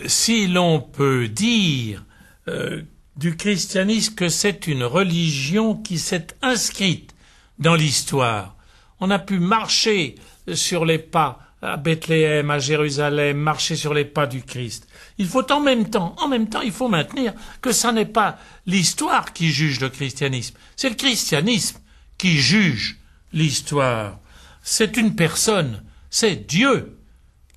Si l'on peut dire du christianisme que c'est une religion qui s'est inscrite dans l'histoire, on a pu marcher sur les pas à Bethléem, à Jérusalem, marcher sur les pas du Christ. Il faut en même temps, il faut maintenir que ça n'est pas l'histoire qui juge le christianisme, c'est le christianisme qui juge l'histoire. C'est une personne, c'est Dieu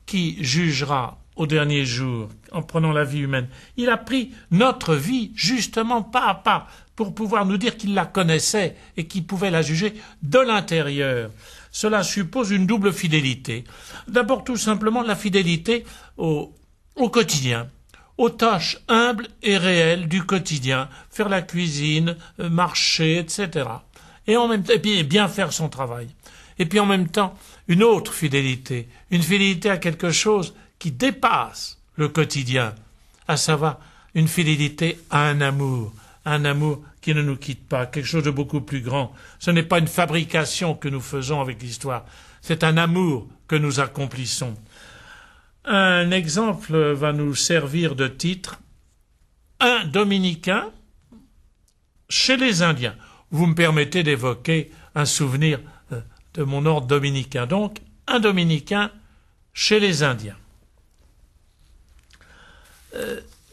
qui jugera au dernier jour, en prenant la vie humaine. Il a pris notre vie, justement, pas à pas, pour pouvoir nous dire qu'il la connaissait et qu'il pouvait la juger de l'intérieur. Cela suppose une double fidélité. D'abord, tout simplement, la fidélité au quotidien, aux tâches humbles et réelles du quotidien, faire la cuisine, marcher, etc. Et en même temps, et puis bien faire son travail. Et puis en même temps, une autre fidélité, une fidélité à quelque chose qui dépasse le quotidien, à savoir une fidélité à un amour qui ne nous quitte pas, quelque chose de beaucoup plus grand. Ce n'est pas une fabrication que nous faisons avec l'histoire, c'est un amour que nous accomplissons. Un exemple va nous servir de titre, un dominicain chez les Indiens. Vous me permettez d'évoquer un souvenir de mon ordre dominicain. Donc, un dominicain chez les Indiens.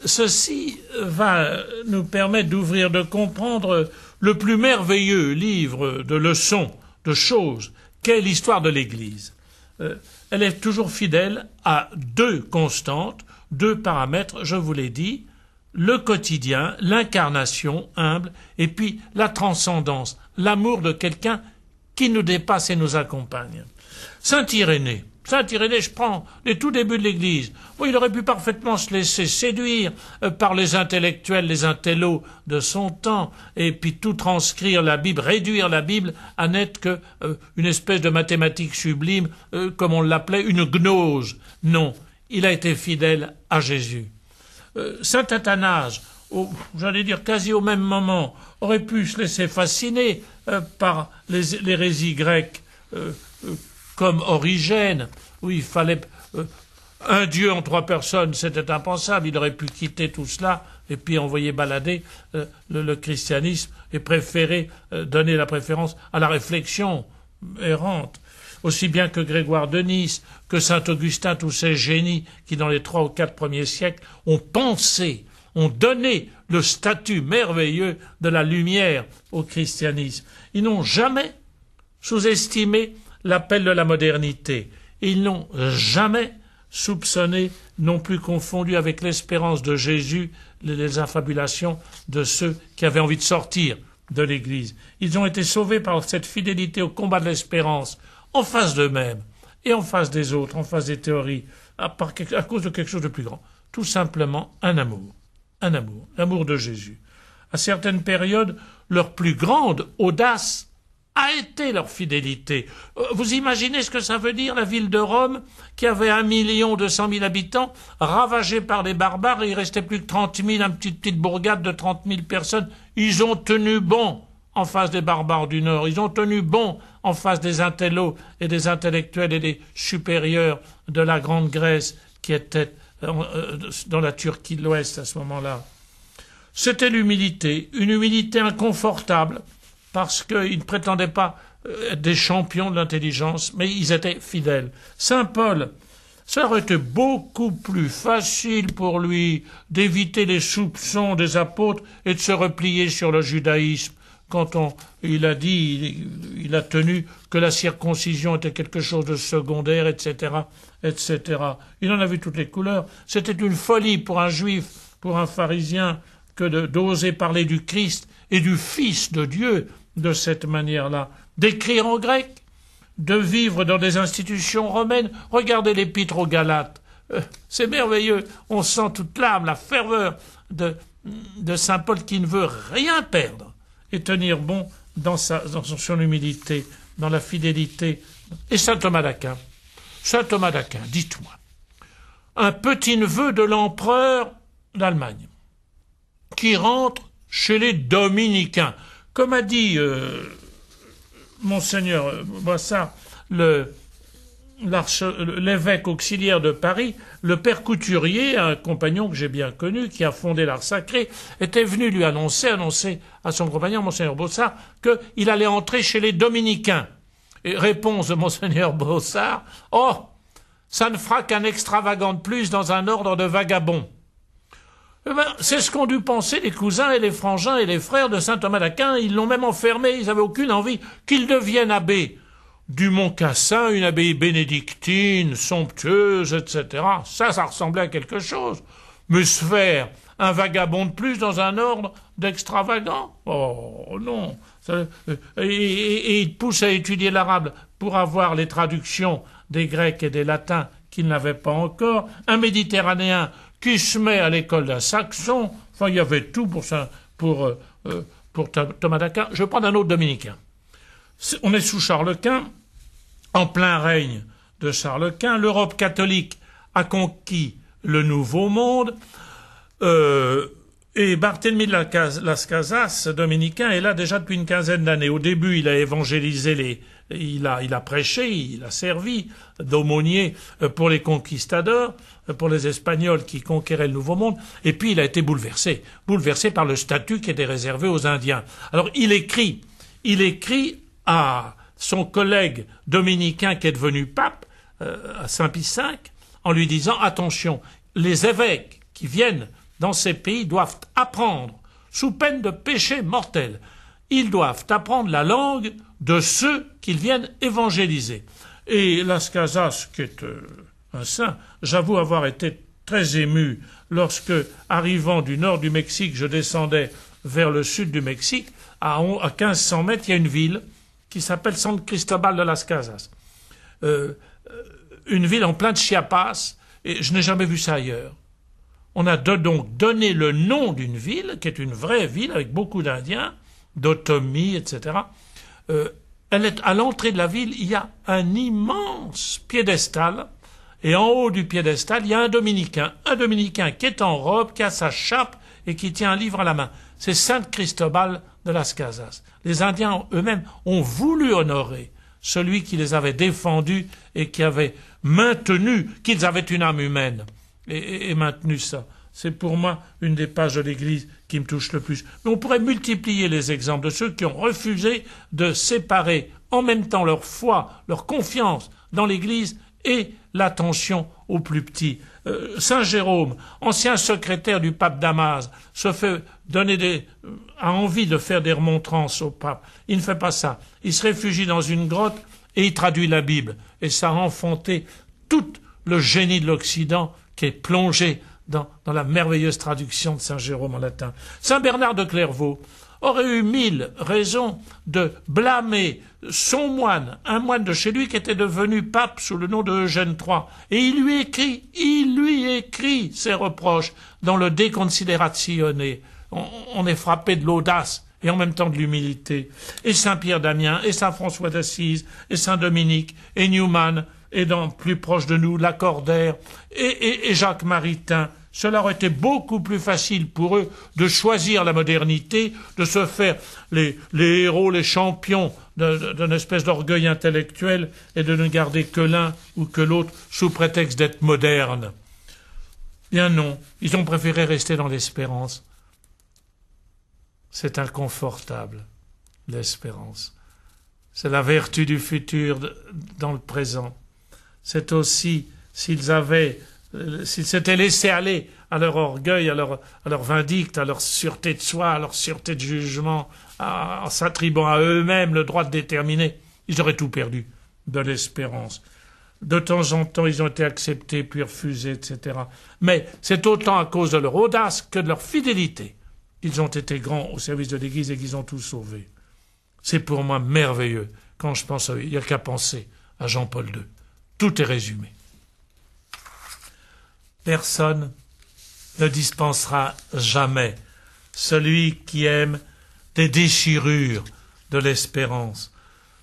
Ceci va nous permettre d'ouvrir, de comprendre le plus merveilleux livre de leçons, de choses, qu'est l'histoire de l'Église. Elle est toujours fidèle à deux constantes, deux paramètres, je vous l'ai dit, le quotidien, l'incarnation humble, et puis la transcendance, l'amour de quelqu'un qui nous dépasse et nous accompagne. Saint Irénée, je prends les tout débuts de l'Église. Il aurait pu parfaitement se laisser séduire par les intellectuels, les intellos de son temps, et puis tout transcrire la Bible, réduire la Bible à n'être que une espèce de mathématique sublime, comme on l'appelait, une gnose. Non, il a été fidèle à Jésus. Saint Athanase, j'allais dire quasi au même moment, aurait pu se laisser fasciner par l'hérésie grecque, comme Origène, où il fallait un Dieu en trois personnes, c'était impensable. Il aurait pu quitter tout cela et puis envoyer balader le christianisme et préférer donner la préférence à la réflexion errante. Aussi bien que Grégoire de Nice, que saint Augustin, tous ces génies qui, dans les 3 ou 4 premiers siècles, ont pensé, ont donné le statut merveilleux de la lumière au christianisme. Ils n'ont jamais sous-estimé l'appel de la modernité. Ils n'ont jamais soupçonné, non plus confondu avec l'espérance de Jésus, les affabulations de ceux qui avaient envie de sortir de l'Église. Ils ont été sauvés par cette fidélité au combat de l'espérance, en face d'eux-mêmes et en face des autres, en face des théories, à cause de quelque chose de plus grand. Tout simplement un amour, l'amour de Jésus. À certaines périodes, leur plus grande audace a été leur fidélité. Vous imaginez ce que ça veut dire, la ville de Rome, qui avait 1 200 000 habitants, ravagée par les barbares, et il restait plus que 30 000, une petite bourgade de 30 000 personnes. Ils ont tenu bon en face des barbares du Nord. Ils ont tenu bon en face des intellos et des intellectuels et des supérieurs de la Grande Grèce, qui étaient dans la Turquie de l'Ouest à ce moment-là. C'était l'humilité, une humilité inconfortable, parce qu'ils ne prétendaient pas être des champions de l'intelligence, mais ils étaient fidèles. Saint Paul, ça aurait été beaucoup plus facile pour lui d'éviter les soupçons des apôtres et de se replier sur le judaïsme, quand il a dit, il a tenu que la circoncision était quelque chose de secondaire, etc., etc. Il en a vu toutes les couleurs. C'était une folie pour un juif, pour un pharisien, que d'oser parler du Christ et du Fils de Dieu de cette manière-là, d'écrire en grec, de vivre dans des institutions romaines. Regardez l'épître aux Galates, c'est merveilleux, on sent toute l'âme, la ferveur de saint Paul qui ne veut rien perdre et tenir bon dans son humilité dans la fidélité. Et saint Thomas d'Aquin. Saint Thomas d'Aquin, dites-moi, un petit-neveu de l'empereur d'Allemagne, qui rentre chez les dominicains. Comme a dit Monseigneur Boissard, l'évêque auxiliaire de Paris, le père Couturier, un compagnon que j'ai bien connu, qui a fondé l'art sacré, était venu lui annoncer à son compagnon, Monseigneur Boissard, qu'il allait entrer chez les dominicains. Et réponse de Monseigneur Boissard, « Oh, ça ne fera qu'un extravagant de plus dans un ordre de vagabonds. » Eh ben, c'est ce qu'ont dû penser les cousins et les frangins et les frères de saint Thomas d'Aquin. Ils l'ont même enfermé, ils n'avaient aucune envie qu'il devienne abbé. Du Mont-Cassin, une abbaye bénédictine, somptueuse, etc. Ça ressemblait à quelque chose. Mais se faire un vagabond de plus dans un ordre d'extravagants? Oh non. Et il pousse à étudier l'arabe pour avoir les traductions des Grecs et des Latins qu'il n'avait pas encore. Un Méditerranéen qui se met à l'école d'un Saxon. Enfin, il y avait tout pour Thomas d'Aquin. Je vais prendre un autre dominicain. On est sous Charles Quint, en plein règne de Charles Quint. L'Europe catholique a conquis le Nouveau Monde. Et Barthélemy de Las Casas, dominicain, est là déjà depuis une quinzaine d'années. Au début, il a évangélisé il a prêché, il a servi d'aumônier pour les conquistadors, pour les Espagnols qui conquéraient le Nouveau Monde. Et puis, il a été bouleversé par le statut qui était réservé aux Indiens. Alors, il écrit à son collègue dominicain qui est devenu pape, à Saint-Pie V, en lui disant, attention, les évêques qui viennent dans ces pays doivent apprendre, sous peine de péché mortel, ils doivent apprendre la langue de ceux qu'ils viennent évangéliser. Et Las Casas, qui est un saint, j'avoue avoir été très ému lorsque, arrivant du nord du Mexique, je descendais vers le sud du Mexique, à 1500 mètres, il y a une ville qui s'appelle San Cristobal de Las Casas. Une ville en plein de Chiapas, et je n'ai jamais vu ça ailleurs. On a donc donné le nom d'une ville, qui est une vraie ville avec beaucoup d'Indiens, d'Otomi, etc. Elle est à l'entrée de la ville, il y a un immense piédestal, et en haut du piédestal, il y a un dominicain qui est en robe, qui a sa chape et qui tient un livre à la main. C'est Saint Cristobal de Las Casas. Les Indiens eux-mêmes ont voulu honorer celui qui les avait défendus et qui avait maintenu qu'ils avaient une âme humaine. Et maintenu ça. C'est pour moi une des pages de l'Église qui me touche le plus. Mais on pourrait multiplier les exemples de ceux qui ont refusé de séparer en même temps leur foi, leur confiance dans l'Église et l'attention aux plus petits. Saint Jérôme, ancien secrétaire du pape Damas, a envie de faire des remontrances au pape. Il ne fait pas ça. Il se réfugie dans une grotte et il traduit la Bible. Et ça a enfanté tout le génie de l'Occident qui est plongé dans la merveilleuse traduction de Saint Jérôme en latin. Saint Bernard de Clairvaux aurait eu 1000 raisons de blâmer son moine, un moine de chez lui qui était devenu pape sous le nom de Eugène III. Et il lui écrit ses reproches dans le De Consideratione. On est frappé de l'audace et en même temps de l'humilité. Et Saint Pierre d'Amiens, et Saint François d'Assise, et Saint Dominique, et Newman, et plus proche de nous, Lacordaire, et Jacques Maritain. Cela aurait été beaucoup plus facile pour eux de choisir la modernité, de se faire les héros, les champions d'une espèce d'orgueil intellectuel et de ne garder que l'un ou que l'autre sous prétexte d'être moderne. Bien non, ils ont préféré rester dans l'espérance. C'est inconfortable, l'espérance. C'est la vertu du futur dans le présent. C'est aussi, s'ils s'étaient laissés aller à leur orgueil, à leur vindicte, à leur sûreté de soi, à leur sûreté de jugement, en s'attribuant à eux-mêmes le droit de déterminer, ils auraient tout perdu de l'espérance. De temps en temps, ils ont été acceptés, puis refusés, etc. Mais c'est autant à cause de leur audace que de leur fidélité qu'ils ont été grands au service de l'Église et qu'ils ont tout sauvé. C'est pour moi merveilleux. Quand je pense à eux, il n'y a qu'à penser à Jean-Paul II. Tout est résumé. Personne ne dispensera jamais celui qui aime des déchirures de l'espérance.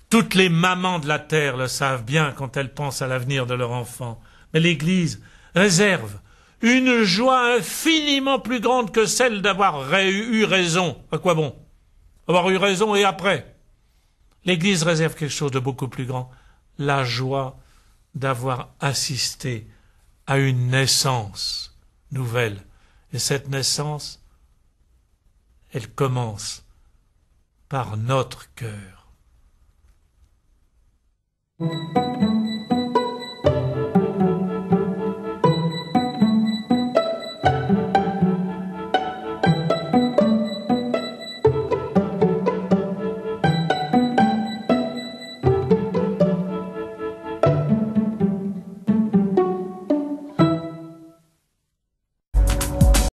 Toutes les mamans de la terre le savent bien quand elles pensent à l'avenir de leur enfant. Mais l'Église réserve une joie infiniment plus grande que celle d'avoir eu raison. À quoi bon? Avoir eu raison et après? L'Église réserve quelque chose de beaucoup plus grand. La joie d'avoir assisté à une naissance nouvelle. Et cette naissance, elle commence par notre cœur.